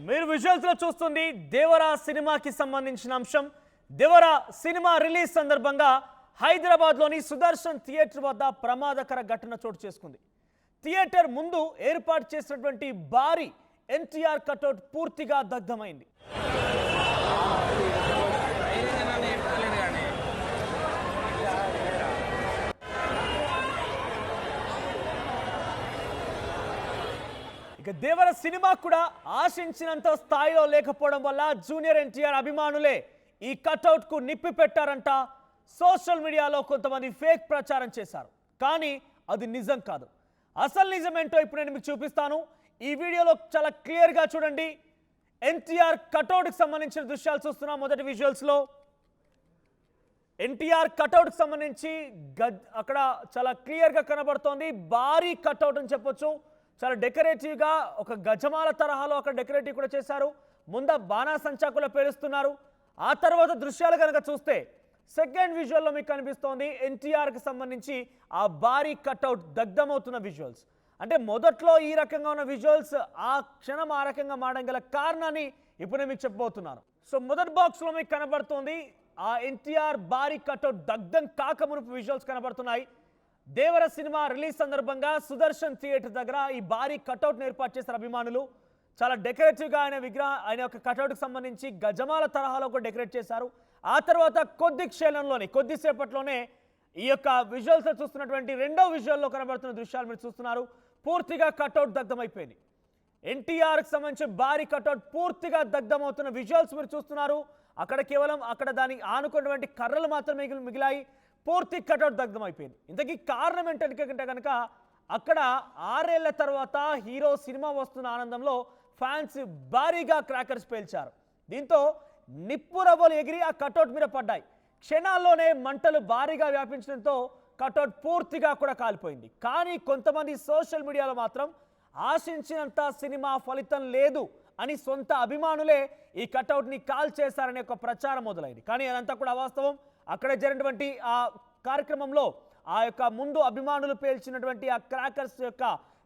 మీరు విజువల్స్ లో చూస్తుంది దేవరా సినిమాకి సంబంధించిన అంశం. దేవరా సినిమా రిలీజ్ సందర్భంగా హైదరాబాద్ లోని సుదర్శన్ థియేటర్ వద్ద ప్రమాదకర ఘటన చోటు చేసుకుంది. థియేటర్ ముందు ఏర్పాటు చేసినటువంటి భారీ ఎన్టీఆర్ కటౌట్ పూర్తిగా దగ్ధమైంది. ఇక దేవర సినిమా కూడా ఆశించినంత స్థాయిలో లేకపోవడం వల్ల జూనియర్ ఎన్టీఆర్ అభిమానులే ఈ కటౌట్ కు నిప్పి పెట్టారంట. సోషల్ మీడియాలో కొంతమంది ఫేక్ ప్రచారం చేశారు, కానీ అది నిజం కాదు. అసలు నిజం ఏంటో ఇప్పుడు నేను మీకు చూపిస్తాను. ఈ వీడియోలో చాలా క్లియర్గా చూడండి. ఎన్టీఆర్ కటౌట్కి సంబంధించిన దృశ్యాలు చూస్తున్నాం. మొదటి విజువల్స్లో ఎన్టీఆర్ కటౌట్కి సంబంధించి అక్కడ చాలా క్లియర్గా కనబడుతోంది. భారీ కటౌట్ అని చెప్పొచ్చు. చాలా డెకరేటివ్గా ఒక గజమాల తరహాలో అక్కడ డెకరేటివ్ కూడా చేశారు. ముందు బాణాసంచా కూడా పేరుస్తున్నారు. ఆ తర్వాత దృశ్యాలు కనుక చూస్తే సెకండ్ విజువల్లో మీకు కనిపిస్తోంది ఎన్టీఆర్కి సంబంధించి ఆ భారీ కటౌట్ దగ్ధమవుతున్న విజువల్స్. అంటే మొదట్లో ఈ రకంగా ఉన్న విజువల్స్ ఆ క్షణం ఆ రకంగా మారడం గల కారణాన్ని ఇప్పుడు నేను మీకు చెప్పబోతున్నాను. సో మొదటి బాక్స్లో మీకు కనబడుతోంది ఆ ఎన్టీఆర్ భారీ కటౌట్ దగ్ధం కాకమునుపు విజువల్స్ కనబడుతున్నాయి. దేవర సినిమా రిలీజ్ సందర్భంగా సుదర్శన్ థియేటర్ దగ్గర ఈ భారీ కటౌట్ను ఏర్పాటు చేశారు అభిమానులు. చాలా డెకరేటివ్గా ఆయన యొక్క కటౌట్కి సంబంధించి గజమాల తరహాలో కూడా డెకరేట్ చేశారు. ఆ తర్వాత కొద్దిసేపట్లోనే ఈ యొక్క విజువల్స్ చూస్తున్నటువంటి రెండో విజువల్లో కనబడుతున్న దృశ్యాలు మీరు చూస్తున్నారు. పూర్తిగా కటౌట్ దగ్ధమైపోయింది. ఎన్టీఆర్కి సంబంధించి భారీ కటౌట్ పూర్తిగా దగ్ధమవుతున్న విజువల్స్ మీరు చూస్తున్నారు. అక్కడ కేవలం దానికి ఆనుకున్నటువంటి కర్రలు మాత్రమే మిగిలాయి. పూర్తి కటౌట్ దగ్ధమైపోయింది. ఇంతకీ కారణం ఏంటంటే కనుక అక్కడ 6 ఏళ్ల తర్వాత హీరో సినిమా వస్తున్న ఆనందంలో ఫ్యాన్స్ భారీగా క్రాకర్స్ పేల్చారు. దీంతో నిప్పురవ్వలు ఎగిరి ఆ కటౌట్ మీద పడ్డాయి. క్షణాల్లోనే మంటలు భారీగా వ్యాపించడంతో కటౌట్ పూర్తిగా కూడా కాలిపోయింది. కానీ కొంతమంది సోషల్ మీడియాలో మాత్రం ఆశించినంత సినిమా ఫలితం లేదు అని సొంత అభిమానులే ఈ కటౌట్ని కాల్ చేశారనే ఒక ప్రచారం మొదలైంది. కానీ అదంతా కూడా అవాస్తవం. అక్కడ జరిగినటువంటి ఆ కార్యక్రమంలో ఆ యొక్క ముందు అభిమానులు పేల్చినటువంటి ఆ క్రాకర్స్ యొక్క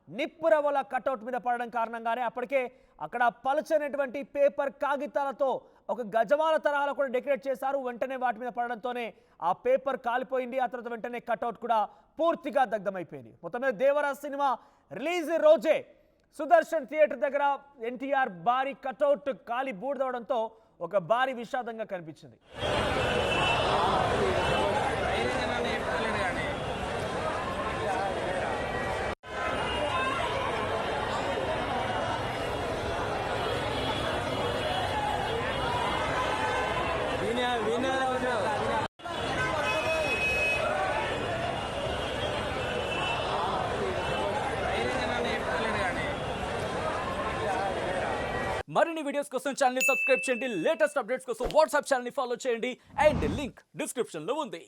నిప్పురవ్వల కటౌట్ మీద పడడం కారణంగానే అప్పటికే అక్కడ పలచనటువంటి పేపర్ కాగితాలతో ఒక గజమాల తరహాలో కూడా డెకరేట్ చేశారు. వెంటనే వాటి మీద పడడంతోనే ఆ పేపర్ కాలిపోయింది. ఆ తర్వాత వెంటనే కటౌట్ కూడా పూర్తిగా దగ్ధమైపోయింది. మొత్తం మీద దేవరా సినిమా రిలీజ్ రోజే సుదర్శన్ థియేటర్ దగ్గర ఎన్టీఆర్ భారీ కటౌట్ కాలి బూడిదవడంతో ఒక భారీ విషాదంగా కనిపించింది. మరిన్ని వీడియోస్ కోసం ఛానల్ ని సబ్స్క్రైబ్ చేయండి. లేటెస్ట్ అప్డేట్స్ కోసం వాట్సాప్ ఛానల్ ని ఫాలో చేయండి. అండ్ లింక్ డిస్క్రిప్షన్ లో ఉంది.